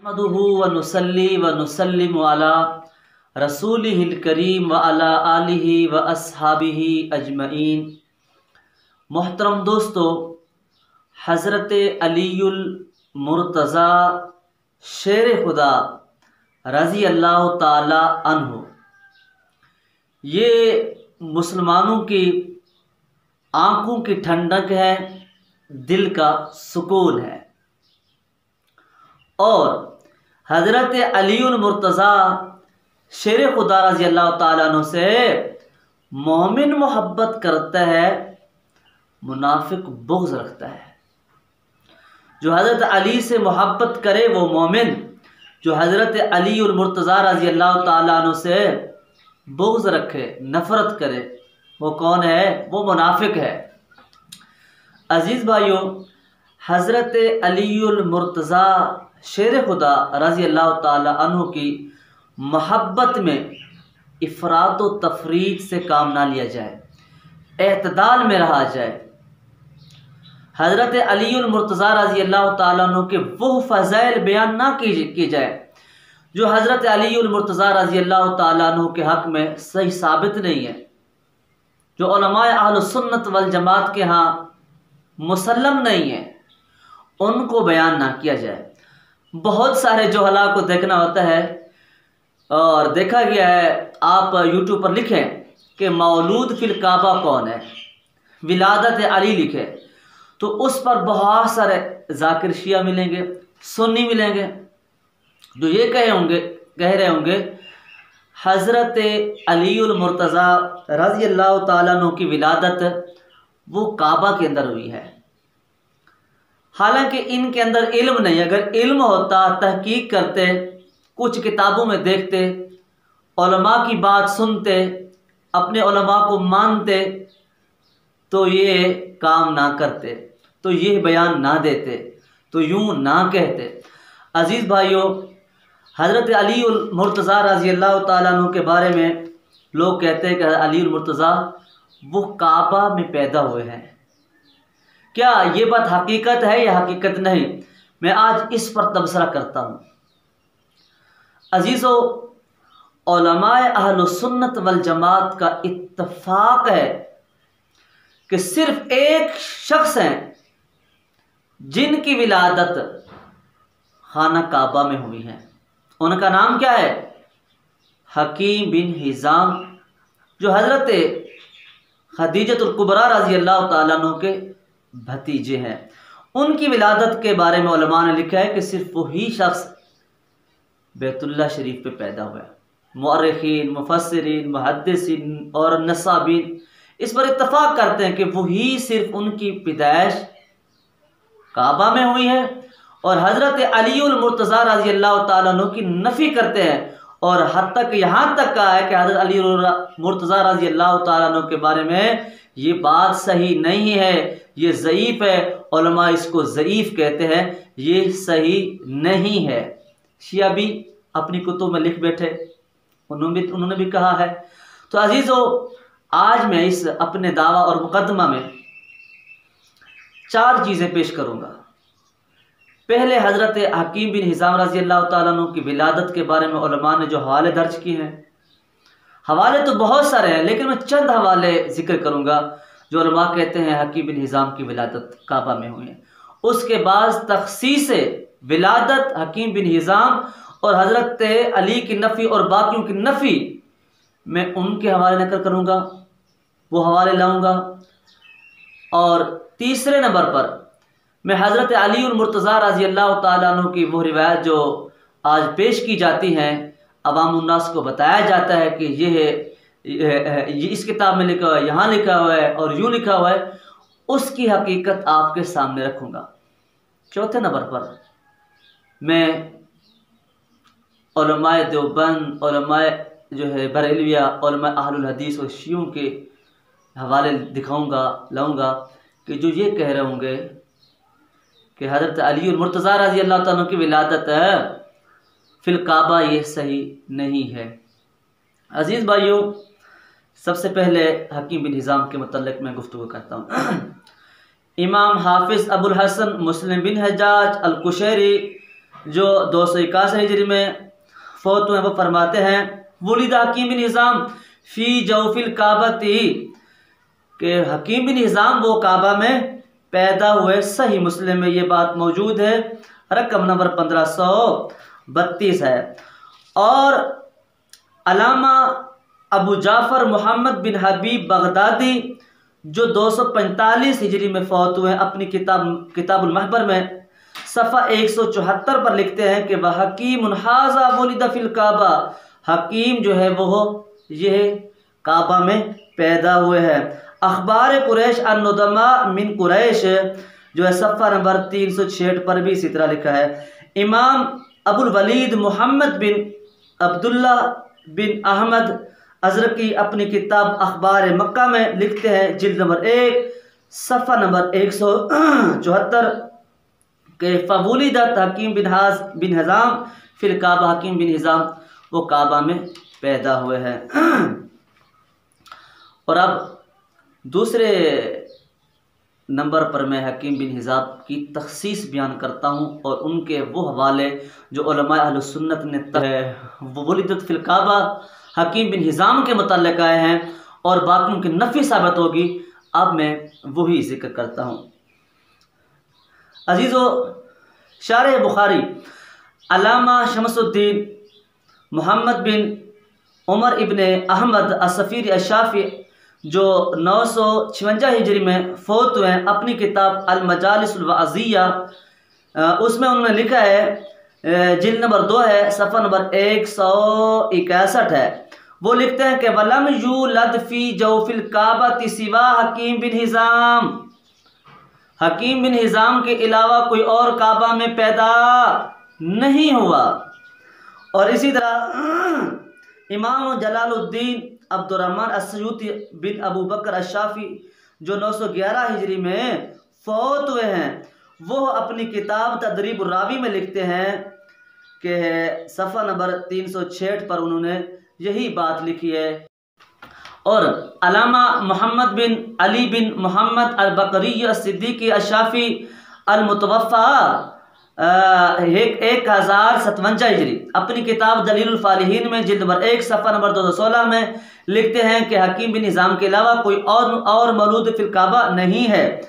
नहमदुहु व नुसल्ली व नुसल्लिमु अला रसूलिहिल करीम व अला आलिहि व अस्हाबिहि अजमईन। मोहतरम दोस्तों, हज़रत अलीउल मुर्तज़ा शेर खुदा रज़ी अल्लाह ताला अन्हु, ये मुसलमानों की आँखों की ठंडक है, दिल का सुकून है। और हज़रत अलीउल मुर्तज़ा शेर खुदा रज़ी अल्लाह ताला अन्हु से मोमिन मोहब्बत करता है, मुनाफिक बुग़्ज़ रखता है। जो हज़रत अली से मोहब्बत करे वो मोमिन, जो हज़रत अलीउल मुर्तज़ा रज़ी अल्लाह ताला अन्हु से बुग़्ज़ रखे, नफ़रत करे, वो कौन है? वो मुनाफिक है। अज़ीज़ भाइयों, हज़रत अलीउल मुर्तज़ा शेर खुदा रज़ी अल्लाह ताला अन्हु की मोहब्बत में इफ़रात व तफ़रीत से काम ना लिया जाए, एतदाल में रहा जाए। हज़रत अलीउल मुर्तज़ा रज़ी अल्लाह ताला अन्हु के वो फ़ज़ाइल बयान ना की जाए जो हज़रत अलीउल मुर्तज़ा रज़ी अल्लाह ताला अन्हु के हक़ में सही साबित नहीं है, जो उलमाए अहलुस सुन्नत वल जमात के यहाँ मुसल्लम नहीं है, उनको बयान ना किया जाए। बहुत सारे जोहला को देखना होता है और देखा गया है, आप यूट्यूब पर लिखें कि मौलूद फिल काबा कौन है, विलादत अली लिखे, तो उस पर बहुत सारे जाकिर शिया मिलेंगे, सुन्नी मिलेंगे, जो ये कह रहे होंगे हज़रत अलीउल मुर्तज़ा रज़ी अल्लाह ताला अन्हु की विलादत वो काबा के अंदर हुई है। हालांकि इनके अंदर इल्म नहीं। अगर इल्म होता, तहकीक करते, कुछ किताबों में देखते, उलमा की बात सुनते, अपने उलमा को मानते, तो ये काम ना करते, तो ये बयान ना देते, तो यूं ना कहते। अजीज़ भाइयों, हज़रत अलीउल मुर्तज़ा रज़ी अल्लाह ताला अन्हु के बारे में लोग कहते हैं कि अलीउल मुर्तज़ा वो काबा में पैदा हुए हैं। क्या ये बात हकीकत है या हकीकत नहीं? मैं आज इस पर तबसरा करता हूँ। अजीज़ों, उलमाए अहलुस सुन्नत वल जमात का इत्तफाक है कि सिर्फ एक शख्स हैं जिनकी विलादत खाना काबा में हुई है। उनका नाम क्या है? हकीम बिन हिज़ाम, जो हज़रत खदीजतुल कुबरा रज़ी अल्लाह ताला अन्हु के भतीजे हैं। उनकी विलादत के बारे में उलमा ने लिखा है कि सिर्फ वही शख्स बैतुल्लाह शरीफ पे पैदा हुआ है। मुअर्रिखीन, मुफस्सिरीन, मुहद्दिसीन और नसाबीन इस पर इत्तफाक करते हैं कि वही सिर्फ उनकी पैदाइश काबा में हुई है। और हज़रत अलीउल मुर्तज़ा रज़ी अल्लाह ताला अन्हु की नफ़ी करते हैं, और हद तक यहाँ तक कहा है कि हज़रत अलीउल मुर्तज़ा रज़ी अल्लाह ताला अन्हु के बारे में ये बात सही नहीं है, ये ज़ईफ़ है। उलमा इसको ज़ईफ़ कहते हैं, ये सही नहीं है। शिया भी अपनी कुतुब में लिख बैठे, उन्होंने भी कहा है। तो अजीज़ों, आज मैं इस अपने दावा और मुकदमा में 4 चीज़ें पेश करूँगा। पहले हज़रत हकीम बिन हिज़ाम रज़ी अल्लाह ताला अन्हु की विलादत के बारे में उलमा ने जो हवाले दर्ज किए हैं, हवाले तो बहुत सारे हैं, लेकिन मैं चंद हवाले जिक्र करूँगा जो उलमा कहते हैं हकीम बिन हिज़ाम की विलादत काबा में हुई है। उसके बाद तखसीस विलादत हकीम बिन हिज़ाम और हज़रत अली की नफ़ी और बाकियों की नफ़ी मैं उनके हवाले नकल करूँगा, वो हवाले लाऊँगा। और तीसरे नंबर पर मैं हज़रत अलीउल मुर्तज़ा रज़ी अल्लाह ताला अन्हु की वो रिवायत जो आज पेश की जाती हैं, अवामुन्नास को बताया जाता है कि ये इस किताब में लिखा हुआ है, यहाँ लिखा हुआ है और यूँ लिखा हुआ है, उसकी हकीकत आपके सामने रखूँगा। चौथे नंबर पर मैं उलमाए देवबंद, उलमाए जो है बरेलविया, उलमाए अहलुल हदीस और शियों के हवाले दिखाऊँगा, लाऊँगा कि जो ये कह रहे होंगे कि हज़रत अलीउल मुर्तज़ा रज़ी अल्लाह ताला की विलादत है फिल काबा, ये सही नहीं है। अज़ीज़ भाइयों, सबसे पहले हकीम बिन हिज़ाम के मुतल्लिक़ मैं गुफ्तगू करता हूँ। इमाम हाफिज़ अबुल हसन मुस्लिम बिन हज्जाज अल कुशैरी जो 261 हिजरी में फौत हुए, वो फरमाते हैं वुलिद हकीम बिन हिज़ाम फ़ी जौफ़िल काबती, के हकीम बिन हिज़ाम वो काबा में पैदा हुए। सही मुस्लिम में ये बात मौजूद है, रकम नंबर 1532 है। और अलामा अबू जाफ़र मोहम्मद बिन हबीब बगदादी जो 245 हिजरी में फौत हुए, अपनी किताबुल महबर में सफ़ा 174 पर लिखते हैं कि वह हकीम हाज़ा वुलिद फ़िल काबा, हकीम जो है वो यह काबा में पैदा हुए हैं। अखबार कुरैश अन्नुदमा मिन कुरैश जो है सफ़ा नंबर 366 पर भी इसी तरह लिखा है। इमाम अबुल वलीद मोहम्मद बिन अब्दुल्ला बिन अहमद अज़रकी अपनी किताब अखबार मक्का में लिखते हैं, जिल्द नंबर 1 सफ़ा नंबर 174 के फ़वुलिदत हकीम बिन हिज़ाम फ़िल काबा, हकीम बिन हिज़ाम वो काबा में पैदा हुए हैं। और अब दूसरे नंबर पर मैं हकीम बिन हिज़ाम की तख़सीस बयान करता हूँ और उनके वो हवाले जो उलमाए अहले सुन्नत ने वुलिदत फ़िल काबा हकीम बिन हिज़ाम के मुताल्लिक़ आए हैं और बाकियों की नफ़ी साबित होगी। अब मैं वही जिक्र करता हूँ। अजीज़ो, शारह बुखारी अल्लामा शमसुद्दीन मोहम्मद बिन उमर इब्ने अहमद असफ़ीरी अशाफ़ी जो 956 हिजरी में फ़ौत हुए हैं, अपनी किताब अल मजालिसुल वाज़िया उसमें उन्होंने लिखा है, जिल्द नंबर 2 है, सफ़ा नंबर 161 है। वो लिखते हैं कि वलम यूलद फ़ी जौफ़िल काबती सिवा हकीम बिन हिज़ाम, हकीम बिन हिज़ाम के अलावा कोई और काबा में पैदा नहीं हुआ। और इसी तरह इमाम जलालुद्दीन अब्दुर्रहमान अस्सयूती बिन अबू बकर अशाफ़ी जो 911 हिजरी में फ़ौत हुए हैं, वो अपनी किताब तदरीब रावी में लिखते हैं कि सफ़ा नंबर 366 पर उन्होंने यही बात लिखी है। और अलामा मोहम्मद बिन अली बिन मोहम्मद अल बकरी सिद्दीकी अशाफ़ी अल मुतवफ़ा 1057 हिजरी अपनी किताब दलीलुल फ़ालिहीन में जिल्द नंबर 1 सफ़ा नंबर 216 में लिखते हैं कि हकीम बिन हिज़ाम के अलावा कोई और मौलूद फ़िल काबा नहीं है।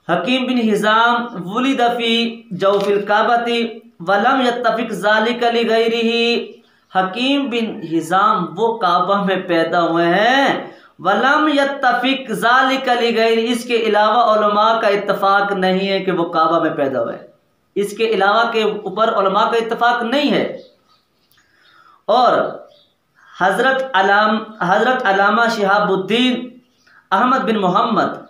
हकीम बिन हिज़ाम वुलिद फ़ी जौफ़िल काबती वलम यत्तफ़िक़ ज़ालिका लिग़ैरिही, हकीम बिन हिज़ाम वो काबा में पैदा हुए हैं, वलम यत्तफ़िक़ ज़ालिका लिग़ैरिही, इसके अलावा उलमा का इत्तफ़ाक़ नहीं है कि वो काबा में पैदा हुए, इसके अलावा के ऊपर उलमा का इत्तफ़ाक़ नहीं है। और हज़रत अल्लामा शिहाबुद्दीन अहमद बिन मोहम्मद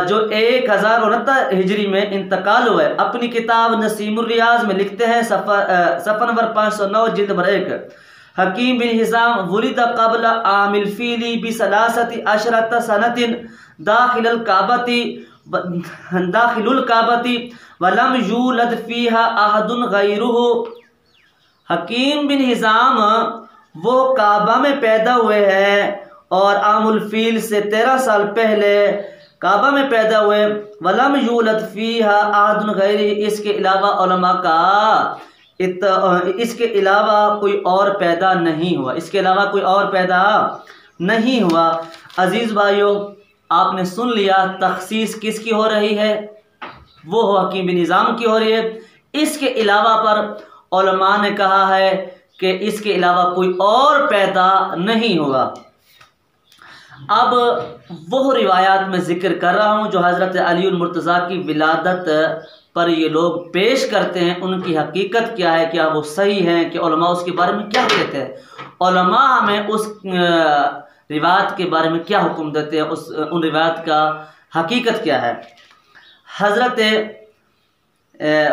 जो 1069 हिजरी में इंतकाल हुए, अपनी किताब नसीमुर रियाज में लिखते हैं, सफ़ा नंबर 509 जिल्द नंबर 1, हकीम बिन हिज़ाम वुलिद क़ब्ल आमिल फ़ीली बिसलासति अशरत सनतिन दाखिलुल काबती वलम यूलद फ़ीहा अहदुन गैरुहु, हकीम बिन हिज़ाम वो काबा में पैदा हुए हैं और आमुल फ़ील से 13 साल पहले काबा में पैदा हुए। वलम यूलद फ़ीहा अहदुन गैरिही, इसके अलावा उलमा का इसके अलावा कोई और पैदा नहीं हुआ, इसके अलावा कोई और पैदा नहीं हुआ। अजीज़ भाइयों, आपने सुन लिया तख़सीस किसकी हो रही है, वो हकीम बिन हिज़ाम की हो रही है। इसके अलावा पर उलमा ने कहा है कि इसके अलावा कोई और पैदा नहीं हुआ। अब वो रिवायात में ज़िक्र कर रहा हूँ जो हज़रत अली मुर्तज़ा की विलादत पर ये लोग पेश करते हैं, उनकी हकीकत क्या है, क्या वो सही है, कि उलमा उसके बारे में क्या कहते हैं, उलमा हमें उस रिवायत के बारे में क्या हुक्म देते हैं, उन रिवायत का हकीकत क्या है। हज़रत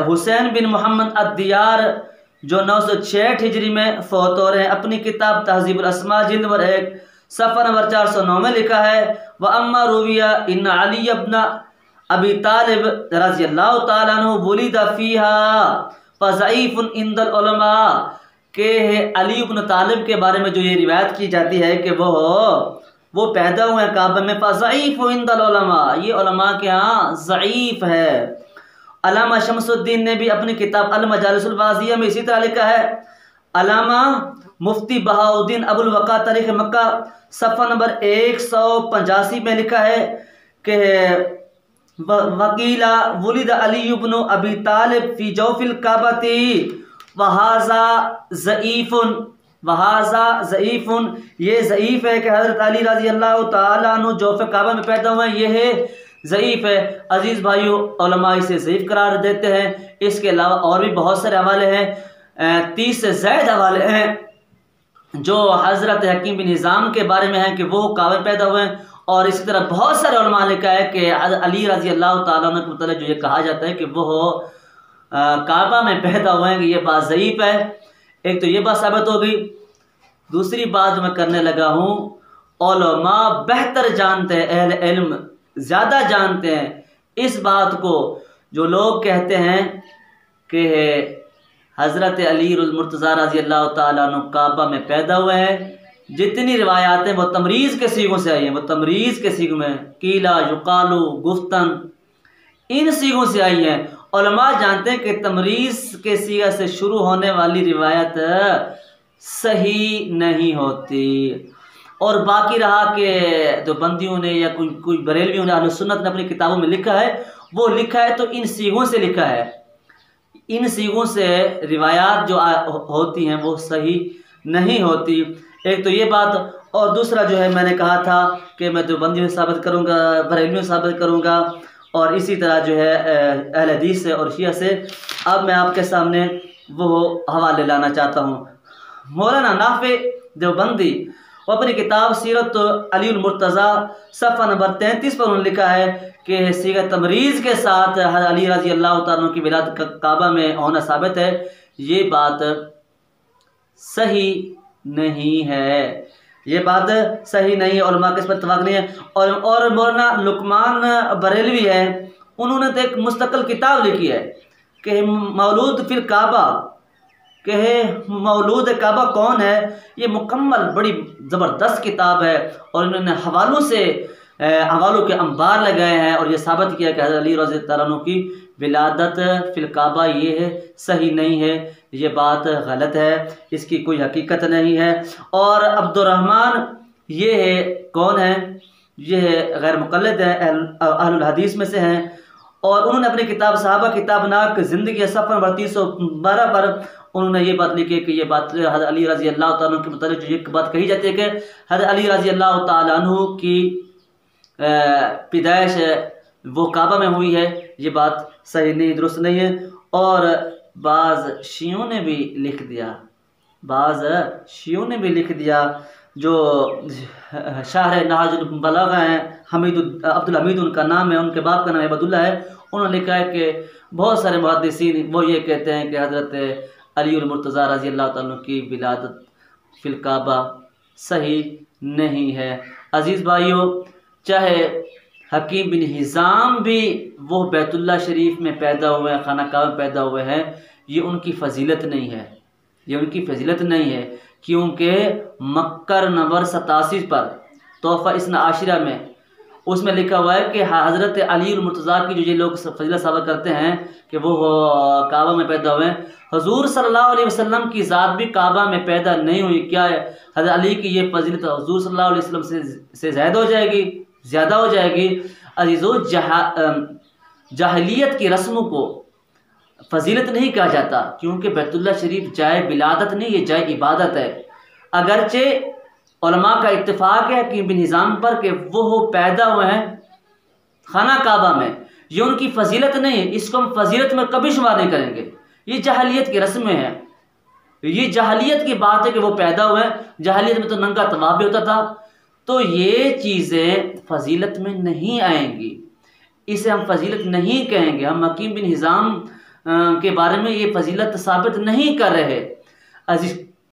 हुसैन बिन मोहम्मद अद्दियार जो 966 हिजरी में फ़ौत हो रहे हैं, अपनी किताब तहज़ीबुल अस्मा जिल्द नंबर 1 सफ़ा नंबर 409 में लिखा है, व अम्मा रुविया इन अली इब्न अबी तालिब रज़ियल्लाहु ताला अन्हु वुलिद फ़ीहा फ़ज़ईफ़ुन इंदल उलमा, के अली इब्न तालिब के बारे में जो ये रिवायत की जाती है कि वो पैदा हुए काबा में, फ़ज़ईफ़ुन इंदल उलमा, ये उलमा के यहाँ ज़ईफ़ है। अल्लामा शमसुद्दीन ने भी अपनी किताब अल मजालिसुल वाज़िया में इसी तरह लिखा है। अल्लामा मुफ्ती बहाउद्दीन अबुल वक़ा तारीख़ मक्का सफ़ा नंबर 185 में लिखा है कि वकीला वुलिद अली इब्न अबी तालिब फी जौफिल काबती वहाज़ा ज़ईफ़ुन, ये ज़ईफ़ है कि हज़रत अली रज़ी अल्लाह तआला अन्हु जौफ़ काबा में पैदा हुए हैं, ये है ज़ईफ़ है। अज़ीज़ भाइयों, उलमा इसे ज़ईफ़ करार देते हैं। इसके अलावा और भी बहुत सारे हवाले हैं, 30 से ज़ायद हवाले हैं जो हज़रत हकीम बिन हिज़ाम के बारे में हैं कि वो काबा में पैदा हुए हैं। और इसी तरह बहुत सारे उलमा ने लिखा है कि अली रज़ी अल्लाह तआला अन्हु के मतलब जो ये कहा जाता है कि वो काबा में पैदा हुए हैं, कि ये बात ज़ईफ़ है। एक तो ये बात साबित हो गई। दूसरी बात मैं करने लगा हूँ, उलमा बेहतर जानते हैं, अहले इल्म ज़्यादा जानते हैं इस बात को। जो लोग कहते हैं कि हज़रत अली मुर्तज़ा रज़ी अल्लाह तआला अन्हु काबा में पैदा हुए हैं, जितनी रिवायातें वो तमरीज़ के सीगों से आई हैं, वो तमरीज़ के सीगों में कीला युकालू गुफ्तन इन सीगों से आई हैं। उलमा जानते हैं कि तमरीज़ के सीगा से शुरू होने वाली रिवायत सही नहीं होती। और बाकी रहा कि जो बंदियों ने या कोई बरेलवियों ने अहले सुन्नत ने अपनी किताबों में लिखा है, वो लिखा है तो इन सीगों से लिखा है, इन सीगों से रिवायात जो होती हैं वो सही नहीं होती। एक तो ये बात, और दूसरा जो है मैंने कहा था कि मैं जो बंदियों से साबित करूँगा, बरेलवियों से साबित करूँगा, और इसी तरह जो है अहले हदीस से और शिया से। अब मैं आपके सामने वो हवाले लाना चाहता हूँ। मौलाना नाफे देवबंदी वो अपनी किताब सीरत अलीउल मुर्तज़ा सफ़ा नंबर 33 पर उन्होंने लिखा है कि सीगा तमरीज़ के साथ अली रज़ी अल्लाह तआला अन्हु की विलादत काबा में होना साबित है। ये बात सही नहीं है, ये बात सही नहीं है, उलमा के इस पर इत्तफ़ाक़ नहीं है। और मौलाना लुकमान बरेलवी है, उन्होंने तो एक मुस्तक़िल किताब लिखी है कि मौलूद फिल काबा, कि मौलूद काबा कौन है। ये मुकम्मल बड़ी ज़बरदस्त किताब है, और इन्होंने हवालों के अंबार लगाए हैं और ये साबित किया कि हज़रत अली रज़ी अल्लाह अन्हु की विलादत फिल काबा ये है सही नहीं है, ये बात गलत है, इसकी कोई हकीकत नहीं है। और अब्दुर्रहमान ये है कौन है, ये है गैर मुक़ल्लिद है, अहलुल हदीस में से हैं। और उन्होंने अपनी किताब सहाबा किताबनाक ज़िंदगी सफ़ा नंबर 312 पर उन्होंने ये बात लिखी कि ये बात हज़रत अली रज़ी अल्लाह तआला अन्हु के मतलब जो ये बात कही जाती है कि हज़रत अली रज़ी अल्लाह तआला अन्हु की पैदाइश वो काबा में हुई है, ये बात सही नहीं, दुरुस्त नहीं है। और बाज़ शियों ने भी लिख दिया, जो शाह नहाजुल बलागा हैं, अब्दुल हमीद उनका नाम है, उनके बाप का नाम अब्दुल्ला है। उन्होंने लिखा है कि बहुत सारे मुहद्दिसीन वो ये कहते हैं कि हज़रत अली मुर्तज़ा रज़ी अल्लाह तआला अन्हु की विलादत फिल काबा सही नहीं है। अज़ीज़ भाइयों, चाहे हकीम बिन हिज़ाम भी वो बैतुल्ला शरीफ में पैदा हुए हैं, खाना काबा में पैदा हुए हैं, ये उनकी फ़जीलत नहीं है, ये उनकी फ़जीलत नहीं है, क्योंकि मक्कर नंबर 87 पर तोहफ़ा इस्ना आशिरा में उसमें लिखा हुआ है कि हज़रत अली मुर्तज़ा की जो ये लोग फजीलत साबित करते हैं कि वो काबा में पैदा हुए हैं, हुज़ूर सल्लल्लाहु अलैहि वसल्लम की ज़ात भी काबा में पैदा नहीं हुई। क्या है हज़रत अली की ये फजीलत हुज़ूर सल्लल्लाहु अलैहि वसल्लम से ज़्यादा हो जाएगी। अज़ीज़ो, जाहिलियत की रस्मों को फजीलत नहीं कहा जाता, क्योंकि बैतुल्ला शरीफ जाए विलादत नहीं, ये जाए इबादत है। अगरचे उलमा का इत्तिफाक है कि बिन निज़ाम पर कि वो पैदा हुए हैं खाना काबा में, ये उनकी फजीलत नहीं है, इसको हम फजीलत में कभी शुमार नहीं करेंगे। ये जहालियत की रस्में हैं, ये जहालियत की बात है कि वो पैदा हुए हैं। जहालियत में तो नंगा तवाफ भी होता था, तो ये चीज़ें फजीलत में नहीं आएंगी, इसे हम फजीलत नहीं कहेंगे। हम हकीम बिन हिज़ाम के बारे में ये फजीलत साबित नहीं कर रहे। अजीज